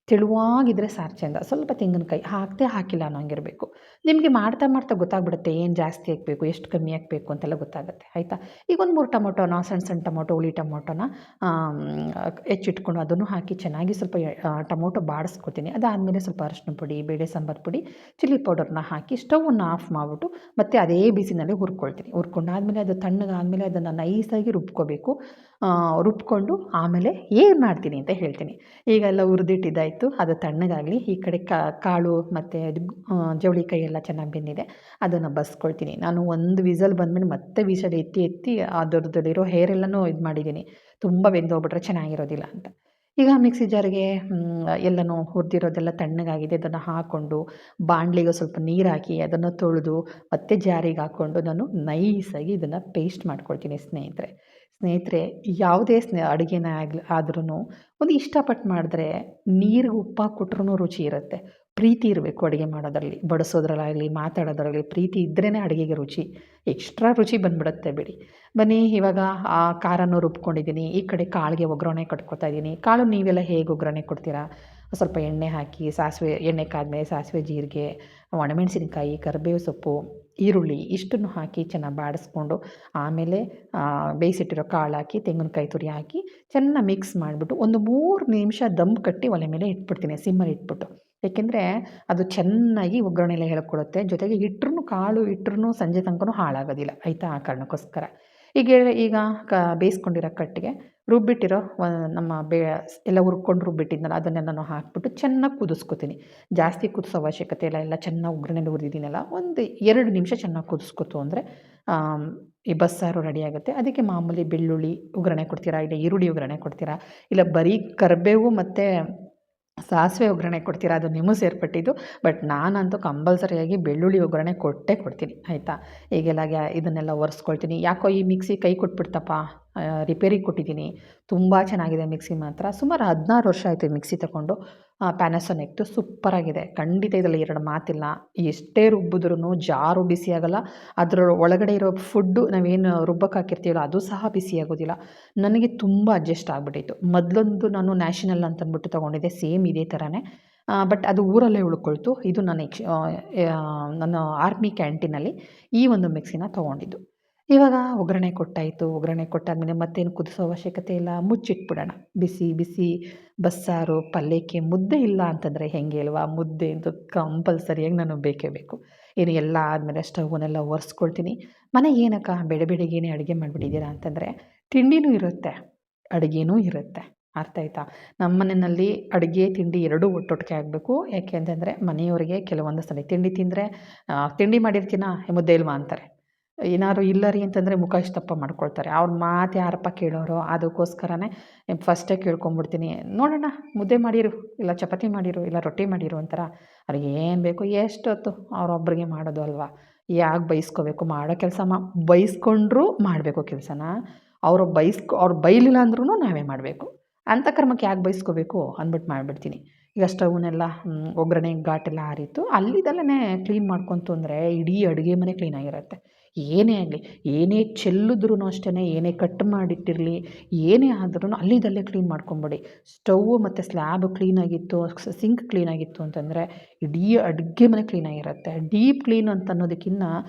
ತೆಳುವಾಗಿದ್ದರೆ ಸಾರು ಚೆಂದ. ಸ್ವಲ್ಪ ತೆಂಗಿನಕಾಯಿ ಹಾಕಿಲ್ಲ ಅನ್ನೋಂಗಿರಬೇಕು. ನಿಮಗೆ ಮಾಡ್ತಾ ಮಾಡ್ತಾ ಗೊತ್ತಾಗ್ಬಿಡುತ್ತೆ ಏನು ಜಾಸ್ತಿ ಹಾಕಬೇಕು, ಎಷ್ಟು ಕಮ್ಮಿ ಹಾಕಬೇಕು ಅಂತೆಲ್ಲ ಗೊತ್ತಾಗುತ್ತೆ. ಆಯಿತಾ? ಈಗ ಒಂದು 3 ಟೊಮೊಟೊನ, ಸಣ್ಣ ಸಣ್ಣ ಟೊಮೊಟೊ, ಹುಳಿ ಟೊಮೊಟೊನ ಹೆಚ್ಚಿಟ್ಕೊಂಡು ಅದನ್ನು ಹಾಕಿ ಚೆನ್ನಾಗಿ ಸ್ವಲ್ಪ ಟೊಮೊಟೊ ಬಾಡಿಸ್ಕೊತೀನಿ. ಅದಾದಮೇಲೆ ಸ್ವಲ್ಪ ಅರಶಿನ ಪುಡಿ, ಬೇಳೆ ಸಾಂಬಾರು ಪುಡಿ, ಚಿಲ್ಲಿ ಪೌಡರ್ನ ಹಾಕಿ ಸ್ಟವನ್ನು ಆಫ್ ಮಾಡಿಬಿಟ್ಟು ಮತ್ತೆ ಅದೇ ಬಿಸಿನಲ್ಲಿ ಹುರ್ಕೊಳ್ತೀನಿ. ಹುರ್ಕೊಂಡಾದ್ಮೇಲೆ ಅದು ತಣ್ಣಗಾದ್ಮೇಲೆ ಅದನ್ನು ನೈಸಾಗಿ ರುಬ್ಕೋಬೇಕು. ರುಬ್ಕೊಂಡು ಆಮೇಲೆ ಏನು ಮಾಡ್ತೀನಿ ಅಂತ ಹೇಳ್ತೀನಿ. ಈಗೆಲ್ಲ ಹುರಿದಿಟ್ಟಿದ್ದಾಯಿತು. ಅದು ತಣ್ಣಗಾಗಲಿ. ಈ ಕಡೆ ಕಾಳು ಮತ್ತು ಜವಳಿಕಾಯಿ ಎಲ್ಲ ಚೆನ್ನಾಗಿ ಬೆಂದಿದೆ. ಅದನ್ನು ಬಸ್ಕೊಳ್ತೀನಿ. ನಾನು ಒಂದು ವಿಸಲ್ ಬಂದಮೇಲೆ ಮತ್ತೆ ವಿಸಲ್ ಎತ್ತಿ ಎತ್ತಿ ಅದರದಲ್ಲಿರೋ ಹೇರೆಲ್ಲನೂ ಇದು ಮಾಡಿದ್ದೀನಿ. ತುಂಬ ಬೆಂದೋಗ್ಬಿಟ್ರೆ ಚೆನ್ನಾಗಿರೋದಿಲ್ಲ ಅಂತ. ಈಗ ಮಿಕ್ಸಿ ಜಾರಿಗೆ ಎಲ್ಲನೂ ಹುರಿದಿರೋದೆಲ್ಲ ತಣ್ಣಗಾಗಿದೆ. ಅದನ್ನು ಹಾಕ್ಕೊಂಡು ಬಾಣಲಿಗೆ ಸ್ವಲ್ಪ ನೀರು ಹಾಕಿ ಅದನ್ನು ತೊಳೆದು ಮತ್ತೆ ಜಾರಿಗೆ ಹಾಕ್ಕೊಂಡು ನಾನು ನೈಸಾಗಿ ಇದನ್ನು ಪೇಸ್ಟ್ ಮಾಡ್ಕೊಳ್ತೀನಿ ಸ್ನೇಹಿತರೆ. ಯಾವುದೇ ಅಡುಗೆನ ಆದ್ರೂ ಒಂದು ಇಷ್ಟಪಟ್ಟು ಮಾಡಿದ್ರೆ ನೀರಿಗೆ ಉಪ್ಪು ಹಾಕ್ಕೊಟ್ರೂ ರುಚಿ ಇರುತ್ತೆ. ಪ್ರೀತಿ ಇರಬೇಕು ಅಡುಗೆ ಮಾಡೋದ್ರಲ್ಲಿ, ಬಡಿಸೋದ್ರಲ್ಲಾಗಲಿ, ಮಾತಾಡೋದ್ರಲ್ಲಿ ಪ್ರೀತಿ ಇದ್ರೇ ಅಡುಗೆಗೆ ರುಚಿ. ಎಕ್ಸ್ಟ್ರಾ ರುಚಿ ಬಂದುಬಿಡುತ್ತೆ ಬಿಡಿ. ಬನ್ನಿ, ಇವಾಗ ಆ ಖಾರನೂ ರುಬ್ಕೊಂಡಿದ್ದೀನಿ. ಈ ಕಡೆ ಕಾಳಿಗೆ ಒಗ್ಗರಣೆ ಕಟ್ಕೊತಾ ಇದ್ದೀನಿ. ಕಾಳು ನೀವೆಲ್ಲ ಹೇಗೆ ಒಗ್ಗರಣೆ ಕೊಡ್ತೀರಾ? ಸ್ವಲ್ಪ ಎಣ್ಣೆ ಹಾಕಿ, ಎಣ್ಣೆ ಕಾದ್ಮೇಲೆ ಸಾಸಿವೆ, ಜೀರಿಗೆ, ಒಣಮೆಣಸಿನಕಾಯಿ, ಕರಿಬೇವು ಸೊಪ್ಪು, ಈರುಳ್ಳಿ ಇಷ್ಟನ್ನು ಹಾಕಿ ಚೆನ್ನಾಗಿ ಬಾಡಿಸ್ಕೊಂಡು ಆಮೇಲೆ ಬೇಯಿಸಿಟ್ಟಿರೋ ಕಾಳು ಹಾಕಿ, ತೆಂಗಿನಕಾಯಿ ತುರಿ ಹಾಕಿ ಚೆನ್ನಾಗಿ ಮಿಕ್ಸ್ ಮಾಡಿಬಿಟ್ಟು ಒಂದು 3 ನಿಮಿಷ ದಮ್ ಕಟ್ಟಿ ಒಲೆ ಮೇಲೆ ಇಟ್ಬಿಡ್ತೀನಿ, ಸಿಮ್ಮಲ್ಲಿ ಇಟ್ಬಿಟ್ಟು. ಏಕೆಂದರೆ ಅದು ಚೆನ್ನಾಗಿ ಒಗ್ಗರಣೆ ಎಲ್ಲ ಹೇಳ್ಕೊಡುತ್ತೆ. ಜೊತೆಗೆ ಕಾಳು ಇಟ್ಟರೂ ಸಂಜೆ ತನಕನೂ ಹಾಳಾಗೋದಿಲ್ಲ. ಆಯಿತಾ? ಆ ಕಾರಣಕ್ಕೋಸ್ಕರ ಈಗ ಬೇಯಿಸ್ಕೊಂಡಿರೋ ಕಟ್ಟಿಗೆ ರುಬ್ಬಿಟ್ಟಿರೋ ನಮ್ಮ ಎಲ್ಲ ಹುರ್ಕೊಂಡು ರುಬ್ಬಿಟ್ಟಿದ್ನಲ್ಲ ಅದನ್ನೆಲ್ಲನೂ ಹಾಕ್ಬಿಟ್ಟು ಚೆನ್ನಾಗಿ ಕುದಿಸ್ಕೊತೀನಿ. ಜಾಸ್ತಿ ಕುದಿಸೋ ಅವಶ್ಯಕತೆ ಇಲ್ಲ. ಎಲ್ಲ ಚೆನ್ನಾಗಿ ಒಗ್ಗರಣೆಲಿ ಹುರಿದಿದ್ದೀನಲ್ಲ, ಒಂದು 2 ನಿಮಿಷ ಚೆನ್ನಾಗಿ ಕುದಿಸ್ಕೊತು ಅಂದರೆ ಈ ಬಸ್ಸಾರು ರೆಡಿ ಆಗುತ್ತೆ. ಅದಕ್ಕೆ ಮಾಮೂಲಿ ಬೆಳ್ಳುಳ್ಳಿ ಒಗ್ಗರಣೆ ಕೊಡ್ತೀರಾ, ಇಲ್ಲ ಈರುಳ್ಳಿ ಒಗ್ಗರಣೆ ಕೊಡ್ತೀರಾ, ಇಲ್ಲ ಬರೀ ಕರಿಬೇವು ಮತ್ತು ಸಾಸಿವೆ ಒಗ್ಗರಣೆ ಕೊಡ್ತೀರಾ, ಅದು ನಿಮಗೆ ಸೇರ್ಪಟ್ಟಿದ್ದು. ಬಟ್ ನಾನಂತೂ ಕಂಪಲ್ಸರಿಯಾಗಿ ಬೆಳ್ಳುಳ್ಳಿ ಒಗ್ಗರಣೆ ಕೊಡ್ತೀನಿ. ಆಯಿತಾ? ಈಗೆಲ್ಲ ಇದನ್ನೆಲ್ಲ ಒರೆಸ್ಕೊಳ್ತೀನಿ. ಯಾಕೋ ಈ ಮಿಕ್ಸಿ ಕೈ ಕೊಟ್ಬಿಡ್ತಪ್ಪ, ರಿಪೇರಿಗೆ ಕೊಟ್ಟಿದ್ದೀನಿ. ತುಂಬ ಚೆನ್ನಾಗಿದೆ ಮಿಕ್ಸಿ ಮಾತ್ರ. ಸುಮಾರು 16 ವರ್ಷ ಆಯಿತು ಈ ಮಿಕ್ಸಿ ತಗೊಂಡು. ಪ್ಯಾನಾಸೋನಿಕ್ದು ಸೂಪರಾಗಿದೆ. ಖಂಡಿತ ಇದರಲ್ಲಿ 2 ಮಾತಿಲ್ಲ. ಎಷ್ಟೇ ರುಬ್ಬಿದ್ರೂ ಜಾರು ಬಿಸಿಯಾಗಲ್ಲ. ಅದರ ಒಳಗಡೆ ಇರೋ ಫುಡ್ಡು ನಾವೇನು ರುಬ್ಬಕ್ಕೆ ಹಾಕಿರ್ತೀವಲ್ಲ ಅದು ಸಹ ಬಿಸಿಯಾಗೋದಿಲ್ಲ. ನನಗೆ ತುಂಬ ಅಡ್ಜಸ್ಟ್ ಆಗಿಬಿಟ್ಟಿತ್ತು. ಮೊದಲೊಂದು ನಾನು ನ್ಯಾಷನಲ್ ಅಂತಂದ್ಬಿಟ್ಟು ತೊಗೊಂಡಿದ್ದೆ, ಸೇಮ್ ಇದೇ ಥರನೇ. ಬಟ್ ಅದು ಊರಲ್ಲೇ ಉಳ್ಕೊಳ್ತು. ಇದು ನನ್ನ ಆರ್ಮಿ ಕ್ಯಾಂಟೀನಲ್ಲಿ ಈ ಒಂದು ಮಿಕ್ಸಿನ ತೊಗೊಂಡಿದ್ದು. ಇವಾಗ ಒಗ್ಗರಣೆ ಕೊಟ್ಟಾಯಿತು. ಒಗ್ಗರಣೆ ಕೊಟ್ಟಾದಮೇಲೆ ಮತ್ತೇನು ಕುದಿಸೋ ಅವಶ್ಯಕತೆ ಇಲ್ಲ. ಮುಚ್ಚಿಟ್ಬಿಡೋಣ. ಬಿಸಿ ಬಿಸಿ ಬಸ್ಸಾರು, ಪಲ್ಯಕ್ಕೆ ಮುದ್ದೆ ಇಲ್ಲ ಅಂತಂದರೆ ಹೆಂಗೆ ಅಲ್ವಾ? ಮುದ್ದೆ ಅಂತೂ ಕಂಪಲ್ಸರಿಯಾಗಿ ನಾನು ಬೇಕೇ ಬೇಕು. ಇನ್ನು ಎಲ್ಲ ಆದಮೇಲೆ ಸ್ಟವ್ವನ್ನೆಲ್ಲ ಒರೆಸ್ಕೊಳ್ತೀನಿ. ಮನೆಗೆ ಏನಕ್ಕ ಬೆಳಗ್ಗೆನೇ ಅಡುಗೆ ಮಾಡಿಬಿಟ್ಟಿದ್ದೀರಾ ಅಂತಂದರೆ, ತಿಂಡಿನೂ ಇರುತ್ತೆ, ಅಡುಗೆನೂ ಇರುತ್ತೆ. ಅರ್ಥ ಆಯ್ತಾ? ನಮ್ಮ ಮನೆಯಲ್ಲಿ ಅಡುಗೆ ತಿಂಡಿ ಎರಡೂ ಒಟ್ಟೊಟ್ಟಿಗೆ ಆಗಬೇಕು. ಯಾಕೆ ಅಂತಂದರೆ ಮನೆಯವರಿಗೆ ಕೆಲವೊಂದು ಸಲ ತಿಂಡಿ ತಿಂದರೆ ತಿಂಡಿ ಮಾಡಿರ್ತೀನಾ, ಮುದ್ದೆ ಇಲ್ವಾ ಅಂತಾರೆ. ಏನಾದ್ರು ಇಲ್ಲ ರೀ ಅಂತಂದರೆ ಮುಖ ಇಷ್ಟಪ್ಪ ಮಾಡ್ಕೊಳ್ತಾರೆ. ಅವ್ರ ಮಾತು ಯಾರಪ್ಪ ಕೇಳೋರು? ಅದಕ್ಕೋಸ್ಕರನೇ ಫಸ್ಟೇ ಕೇಳ್ಕೊಂಬಿಡ್ತೀನಿ, ನೋಡೋಣ ಮುದ್ದೆ ಮಾಡಿರು, ಇಲ್ಲ ಚಪಾತಿ ಮಾಡಿರು, ಇಲ್ಲ ರೊಟ್ಟಿ ಮಾಡಿರು ಅಂತಾರೆ. ಅವ್ರಿಗೆ ಏನು ಬೇಕು ಎಷ್ಟೊತ್ತು ಅವರೊಬ್ಬರಿಗೆ ಮಾಡೋದು ಅಲ್ವಾ? ಯಾಕೆ ಬೈಸ್ಕೋಬೇಕು? ಮಾಡೋ ಕೆಲಸ ಬೈಸ್ಕೊಂಡ್ರೂ ಮಾಡಬೇಕು ಕೆಲಸನ. ಅವ್ರು ಬೈಲಿಲ್ಲ ಅಂದ್ರೂ ನಾವೇ ಮಾಡಬೇಕು. ಅಂಥ ಕರ್ಮಕ್ಕೆ ಯಾಕೆ ಬೈಸ್ಕೋಬೇಕು ಅಂದ್ಬಿಟ್ಟು ಮಾಡಿಬಿಡ್ತೀನಿ. ಈಗ ಸ್ಟವ್ನೆಲ್ಲ ಒಗ್ಗರಣೆ ಘಾಟೆಲ್ಲ ಆರಿತ್ತು. ಅಲ್ಲಿದಲ್ಲೇ ಕ್ಲೀನ್ ಮಾಡ್ಕೊತು ಅಂದರೆ ಇಡೀ ಅಡುಗೆ ಮನೆ ಕ್ಲೀನಾಗಿರುತ್ತೆ. ಏನೇ ಆಗಲಿ, ಏನೇ ಚೆಲ್ಲಿದ್ರೂ ಅಷ್ಟೇ, ಏನೇ ಕಟ್ ಮಾಡಿಟ್ಟಿರಲಿ, ಏನೇ ಆದ್ರೂ ಅಲ್ಲಿದಲ್ಲೇ ಕ್ಲೀನ್ ಮಾಡ್ಕೊಂಬಿಡಿ. ಸ್ಟವ್ ಮತ್ತು ಸ್ಲ್ಯಾಬ್ ಕ್ಲೀನಾಗಿತ್ತು, ಸಿಂಕ್ ಕ್ಲೀನಾಗಿತ್ತು ಅಂತಂದರೆ ಇಡೀ ಅಡುಗೆ ಮನೆ ಕ್ಲೀನಾಗಿರುತ್ತೆ. ಡೀಪ್ ಕ್ಲೀನ್ ಅಂತ ಅನ್ನೋದಕ್ಕಿಂತ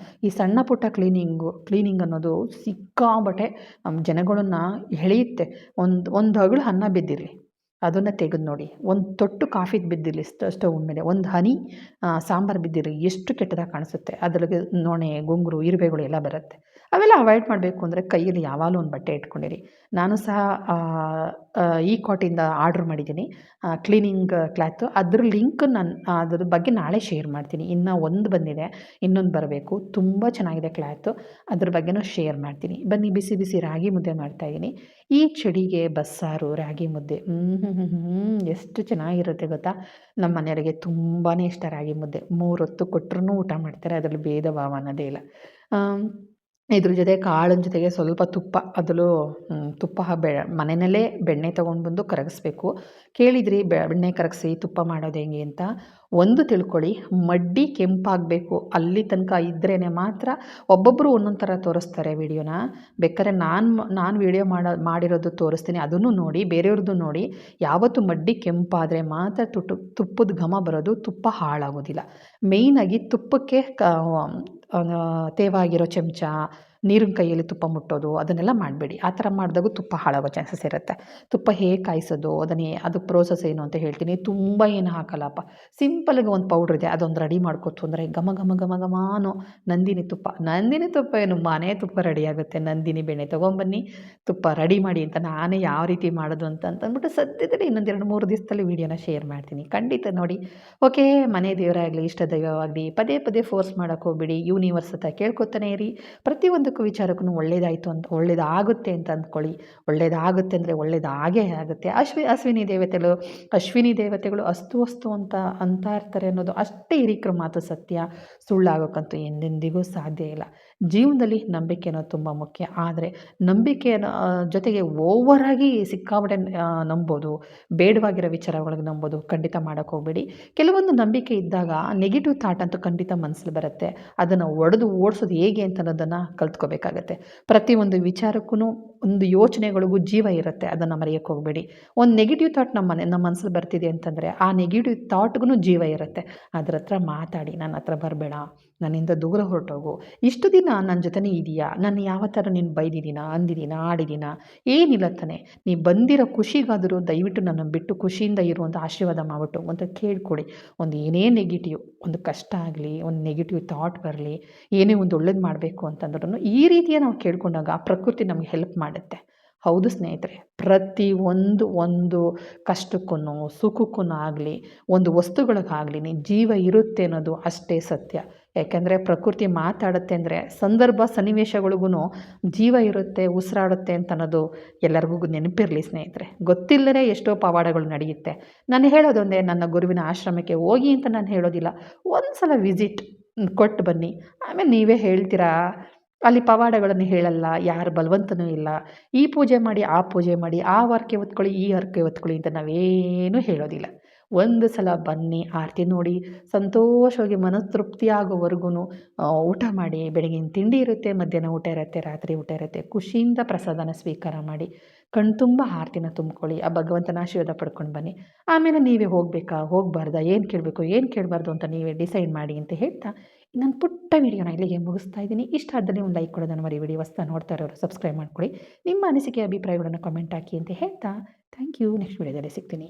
ಈ ಸಣ್ಣ ಪುಟ್ಟ ಕ್ಲೀನಿಂಗ್ ಅನ್ನೋದು ಸಿಕ್ಕಾಬಟ್ಟೆ ನಮ್ಮ ಜನಗಳನ್ನ ಎಳೆಯುತ್ತೆ. ಒಂದು ಅಗಳು ಅನ್ನ ಬಿದ್ದಿರಲಿ, ಅದನ್ನು ತೆಗೆದು ನೋಡಿ. ಒಂದು ತೊಟ್ಟು ಕಾಫಿದು ಬಿದ್ದಿರಲಿ ಸ್ಟವ್ ಮೇಲೆ, ಒಂದು ಹನಿ ಸಾಂಬಾರು ಬಿದ್ದಿರಲಿ, ಎಷ್ಟು ಕೆಟ್ಟದಾಗಿ ಕಾಣಿಸುತ್ತೆ. ಅದ್ರೊಳಗೆ ನೊಣೆ, ಗುಂಗುರು, ಇರುವೆಗಳು ಎಲ್ಲ ಬರುತ್ತೆ. ಅವೆಲ್ಲ ಅವಾಯ್ಡ್ ಮಾಡಬೇಕು ಅಂದರೆ ಕೈಯಲ್ಲಿ ಯಾವಾಗಲೂ ಒಂದು ಬಟ್ಟೆ ಇಟ್ಕೊಂಡಿರಿ. ನಾನು ಸಹ ಈ ಕಾಟಿಂದ ಆರ್ಡ್ರ್ ಮಾಡಿದ್ದೀನಿ ಕ್ಲೀನಿಂಗ್ ಕ್ಲಾತು. ಅದ್ರ ಲಿಂಕ್ ನಾನು ಅದ್ರ ಬಗ್ಗೆ ನಾಳೆ ಶೇರ್ ಮಾಡ್ತೀನಿ. ಇನ್ನು ಒಂದು ಬಂದಿದೆ, ಇನ್ನೊಂದು ಬರಬೇಕು. ತುಂಬ ಚೆನ್ನಾಗಿದೆ ಕ್ಲಾತು, ಅದ್ರ ಬಗ್ಗೆನೂ ಶೇರ್ ಮಾಡ್ತೀನಿ. ಬನ್ನಿ, ಬಿಸಿ ಬಿಸಿ ರಾಗಿ ಮುದ್ದೆ ಮಾಡ್ತಾಯಿದ್ದೀನಿ. ಈ ಚಳಿಗೆ ಬಸ್ಸಾರು, ರಾಗಿ ಮುದ್ದೆ ಎಷ್ಟು ಚೆನ್ನಾಗಿರುತ್ತೆ ಗೊತ್ತಾ. ನಮ್ಮ ಮನೆಯವರಿಗೆ ತುಂಬಾ ಇಷ್ಟ ರಾಗಿ ಮುದ್ದೆ. 3 ಹೊತ್ತು ಕೊಟ್ಟರೂ ಊಟ ಮಾಡ್ತಾರೆ, ಅದರಲ್ಲಿ ಭೇದ ಭಾವ ಅನ್ನೋದೇ ಇಲ್ಲ. ಇದ್ರ ಜೊತೆ ಕಾಳಿನ ಜೊತೆಗೆ ಸ್ವಲ್ಪ ತುಪ್ಪ, ಅದರಲ್ಲೂ ತುಪ್ಪ ಮನೆಯಲ್ಲೇ ಬೆಣ್ಣೆ ತೊಗೊಂಡು ಬಂದು ಕರಗಿಸ್ಬೇಕು. ಕೇಳಿದ್ರಿ ಬೆಣ್ಣೆ ಕರಗಿಸಿ ತುಪ್ಪ ಮಾಡೋದು ಹೆಂಗೆ ಅಂತ. ಒಂದು ತಿಳ್ಕೊಳ್ಳಿ, ಮಡ್ಡಿ ಕೆಂಪಾಗಬೇಕು, ಅಲ್ಲಿ ತನಕ ಇದ್ರೇ ಮಾತ್ರ. ಒಬ್ಬೊಬ್ಬರು ಒಂದೊಂದು ಥರ ತೋರಿಸ್ತಾರೆ ವೀಡಿಯೋನ. ಬೇಕಾದ್ರೆ ನಾನು ವೀಡಿಯೋ ಮಾಡಿರೋದು ತೋರಿಸ್ತೀನಿ, ಅದನ್ನು ನೋಡಿ, ಬೇರೆಯವ್ರದ್ದು ನೋಡಿ. ಯಾವತ್ತು ಮಡ್ಡಿ ಕೆಂಪಾದರೆ ಮಾತ್ರ ತುಪ್ಪದ ಘಮ ಬರೋದು, ತುಪ್ಪ ಹಾಳಾಗೋದಿಲ್ಲ. ಮೇಯ್ನಾಗಿ ತುಪ್ಪಕ್ಕೆ ತೇವಾಗಿರೋ ಚಮಚ, ನೀರಿನ ಕೈಯಲ್ಲಿ ತುಪ್ಪ ಮುಟ್ಟೋದು ಅದನ್ನೆಲ್ಲ ಮಾಡಬೇಡಿ. ಆ ಥರ ಮಾಡಿದಾಗೂ ತುಪ್ಪ ಹಾಳಾಗೋ ಚಾನ್ಸಸ್ ಇರುತ್ತೆ. ತುಪ್ಪ ಹೇಗೆ ಕಾಯಿಸೋದು, ಅದು ಪ್ರೋಸೆಸ್ ಏನು ಅಂತ ಹೇಳ್ತೀನಿ. ತುಂಬ ಏನು ಹಾಕಲ್ಲಪ್ಪ, ಸಿಂಪಲ್ಗೆ ಒಂದು ಪೌಡ್ರ್ ಇದೆ, ಅದೊಂದು ರೆಡಿ ಮಾಡ್ಕೊತು ಅಂದರೆ ಘಮ ಘಮ ಘಮ ಘಮಾನೋ ನಂದಿನಿ ತುಪ್ಪ ಏನು ಮನೆ ತುಪ್ಪ ರೆಡಿ ಆಗುತ್ತೆ. ನಂದಿನಿ ಬೆಣ್ಣೆ ತೊಗೊಂಬನ್ನಿ, ತುಪ್ಪ ರೆಡಿ ಮಾಡಿ ಅಂತ ನಾನೇ ಯಾವ ರೀತಿ ಮಾಡೋದು ಅಂತಂದ್ಬಿಟ್ಟು ಸದ್ಯದಲ್ಲಿ ಇನ್ನೊಂದು 2-3 ದಿವಸದಲ್ಲಿ ವೀಡಿಯೋನ ಶೇರ್ ಮಾಡ್ತೀನಿ, ಖಂಡಿತ ನೋಡಿ. ಓಕೆ, ಮನೆ ದೇವರಾಗಲಿ, ಇಷ್ಟ ದೈವವಾಗಲಿ, ಪದೇ ಪದೇ ಫೋರ್ಸ್ ಮಾಡೋಕ್ಕೆ ಹೋಗ್ಬೇಡಿ. ಯೂನಿವರ್ಸ್ ಹತ್ರ ಕೇಳ್ಕೊತಾನೆ ಇರಿ. ಪ್ರತಿಯೊಂದಕ್ಕೂ ವಿಚಾರಕ್ಕೂ ಒಳ್ಳೇದಾಗುತ್ತೆ ಅಂತ ಅಂದ್ಕೊಳ್ಳಿ. ಒಳ್ಳೇದಾಗುತ್ತೆ ಅಂದರೆ ಒಳ್ಳೇದಾಗೇ ಆಗುತ್ತೆ. ಅಶ್ವಿನಿ ದೇವತೆಗಳು ಅಸ್ತು ಅಂತ ಇರ್ತಾರೆ ಅನ್ನೋದು ಅಷ್ಟೇ ಹಿರಿಕರ ಮಾತು ಸತ್ಯ. ಸುಳ್ಳಾಗೋಕ್ಕಂತೂ ಎಂದೆಂದಿಗೂ ಸಾಧ್ಯ ಇಲ್ಲ. ಜೀವನದಲ್ಲಿ ನಂಬಿಕೆ ಅನ್ನೋದು ತುಂಬ ಮುಖ್ಯ. ಆದರೆ ನಂಬಿಕೆ ಜೊತೆಗೆ ಓವರಾಗಿ ಸಿಕ್ಕಾಪಟ್ಟೆ ನಂಬೋದು, ಬೇಡವಾಗಿರೋ ವಿಚಾರಗಳಿಗೆ ನಂಬೋದು ಖಂಡಿತ ಮಾಡೋಕ್ಕೆ ಹೋಗಬೇಡಿ. ಕೆಲವೊಂದು ನಂಬಿಕೆ ಇದ್ದಾಗ ನೆಗೆಟಿವ್ ಥಾಟ್ ಅಂತೂ ಖಂಡಿತ ಮನಸ್ಸಲ್ಲಿ ಬರುತ್ತೆ. ಅದನ್ನು ಓಡಿಸೋದು ಹೇಗೆ ಅಂತ ಅನ್ನೋದನ್ನು ಕಲ್ತ್ಕೋಬೇಕಾಗತ್ತೆ. ಪ್ರತಿಯೊಂದು ವಿಚಾರಕ್ಕೂ ಒಂದು ಯೋಚನೆಗಳಿಗೂ ಜೀವ ಇರುತ್ತೆ, ಅದನ್ನು ಮರೆಯೋಕ್ಕೆ ಹೋಗಬೇಡಿ. ಒಂದು ನೆಗೆಟಿವ್ ಥಾಟ್ ನಮ್ಮ ಮನಸ್ಸಲ್ಲಿ ಬರ್ತಿದೆ ಅಂತಂದರೆ ಆ ನೆಗೆಟಿವ್ ಥಾಟ್ಗೂ ಜೀವ ಇರುತ್ತೆ. ಅದ್ರ ಹತ್ರ ಮಾತಾಡಿ, ನನ್ನ ಹತ್ರ ಬರಬೇಡ, ನನ್ನಿಂದ ದೂರ ಹೊರಟೋಗು, ಇಷ್ಟು ದಿನ ನನ್ನ ಜೊತೆನೇ ಇದೆಯಾ, ನಾನು ಯಾವ ಥರ ನೀನು ಬೈದಿದ್ದೀನ, ಅಂದಿದ್ದೀನ, ಆಡಿದ್ದೀನ, ಏನಿಲ್ಲ ತಾನೆ. ನೀ ಬಂದಿರೋ ಖುಷಿಗಾದರೂ ದಯವಿಟ್ಟು ನನ್ನನ್ನು ಬಿಟ್ಟು ಖುಷಿಯಿಂದ ಇರುವಂಥ ಆಶೀರ್ವಾದ ಮಾಡಿಬಿಟ್ಟು ಅಂತ ಕೇಳ್ಕೊಡಿ. ಒಂದು ಏನೇ ನೆಗೆಟಿವ್, ಒಂದು ಕಷ್ಟ ಆಗಲಿ, ಒಂದು ನೆಗೆಟಿವ್ ಥಾಟ್ ಬರಲಿ, ಏನೇ ಒಂದು ಒಳ್ಳೇದು ಮಾಡಬೇಕು ಅಂತಂದ್ರೂ ಈ ರೀತಿಯ ನಾವು ಕೇಳ್ಕೊಂಡಾಗ ಪ್ರಕೃತಿ ನಮಗೆ ಹೆಲ್ಪ್ ಮಾಡುತ್ತೆ. ಹೌದು ಸ್ನೇಹಿತರೆ, ಒಂದು ಕಷ್ಟಕ್ಕೂ ಸುಖಕ್ಕೂ ಆಗಲಿ, ಒಂದು ವಸ್ತುಗಳಿಗಾಗಲಿ ಜೀವ ಇರುತ್ತೆ ಅನ್ನೋದು ಅಷ್ಟೇ ಸತ್ಯ. ಯಾಕೆಂದರೆ ಪ್ರಕೃತಿ ಮಾತಾಡುತ್ತೆ ಅಂದರೆ ಸಂದರ್ಭ ಸನ್ನಿವೇಶಗಳಿಗೂ ಜೀವ ಇರುತ್ತೆ, ಉಸಿರಾಡುತ್ತೆ ಅಂತ ಅನ್ನೋದು ಎಲ್ಲರಿಗೂ ನೆನಪಿರಲಿ ಸ್ನೇಹಿತರೆ. ಗೊತ್ತಿಲ್ಲದೇ ಎಷ್ಟೋ ಪವಾಡಗಳು ನಡೆಯುತ್ತೆ. ನಾನು ಹೇಳೋದೊಂದೇ, ನನ್ನ ಗುರುವಿನ ಆಶ್ರಮಕ್ಕೆ ಹೋಗಿ ಅಂತ ನಾನು ಹೇಳೋದಿಲ್ಲ, ಒಂದು ಸಲ ವಿಸಿಟ್ ಕೊಟ್ಟು ಬನ್ನಿ. ಆಮೇಲೆ ನೀವೇ ಹೇಳ್ತೀರಾ. ಅಲ್ಲಿ ಪವಾಡಗಳನ್ನು ಹೇಳಲ್ಲ, ಯಾರ ಬಲವಂತನೂ ಇಲ್ಲ. ಈ ಪೂಜೆ ಮಾಡಿ, ಆ ಪೂಜೆ ಮಾಡಿ, ಆ ಹರಕೆ ಹೊತ್ಕೊಳ್ಳಿ, ಈ ಹರಕೆ ಹೊತ್ಕೊಳ್ಳಿ ಅಂತ ನಾವೇನೂ ಹೇಳೋದಿಲ್ಲ. ಒಂದು ಸಲ ಬನ್ನಿ, ಆರತಿ ನೋಡಿ, ಸಂತೋಷವಾಗಿ ಮನಸ್ತೃಪ್ತಿ ಆಗೋವರೆಗೂ ಊಟ ಮಾಡಿ. ಬೆಳಗಿನ ತಿಂಡಿ ಇರುತ್ತೆ, ಮಧ್ಯಾಹ್ನ ಊಟ ಇರುತ್ತೆ, ರಾತ್ರಿ ಊಟ ಇರುತ್ತೆ. ಖುಷಿಯಿಂದ ಪ್ರಸಾದನ ಸ್ವೀಕಾರ ಮಾಡಿ, ಕಣ್ತುಂಬ ಆರತಿನ ತುಂಬಿಕೊಳ್ಳಿ, ಆ ಭಗವಂತನ ಆಶೀರ್ವಾದ ಪಡ್ಕೊಂಡು ಬನ್ನಿ. ಆಮೇಲೆ ನೀವೇ ಹೋಗಬೇಕಾ, ಹೋಗಬಾರ್ದಾ, ಏನು ಕೇಳಬೇಕು, ಏನು ಕೇಳಬಾರ್ದು ಅಂತ ನೀವೇ ಡಿಸೈಡ್ ಮಾಡಿ ಅಂತ ಹೇಳ್ತಾ ನನ್ನ ಪುಟ್ಟ ವಿಡಿಯೋನ ಇಲ್ಲಿಗೆ ಮುಗಿಸ್ತಾ ಇದ್ದೀನಿ. ಇಷ್ಟ ಆದಲ್ಲಿ ಒಂದು ಲೈಕ್ ಕೊಡೋದನ್ನು ಮರಿಬೇಡಿ. ಹೊಸ್ತಾ ನೋಡ್ತಾ ಇರೋರು ಸಬ್ಸ್ಕ್ರೈಬ್ ಮಾಡ್ಕೊಳ್ಳಿ. ನಿಮ್ಮ ಅನಿಸಿಕೆ ಅಭಿಪ್ರಾಯಗಳನ್ನು ಕಮೆಂಟ್ ಹಾಕಿ ಅಂತ ಹೇಳ್ತಾ ಥ್ಯಾಂಕ್ ಯು. ನೆಕ್ಸ್ಟ್ ವಿಡಿಯೋದಲ್ಲಿ ಸಿಗ್ತೀನಿ.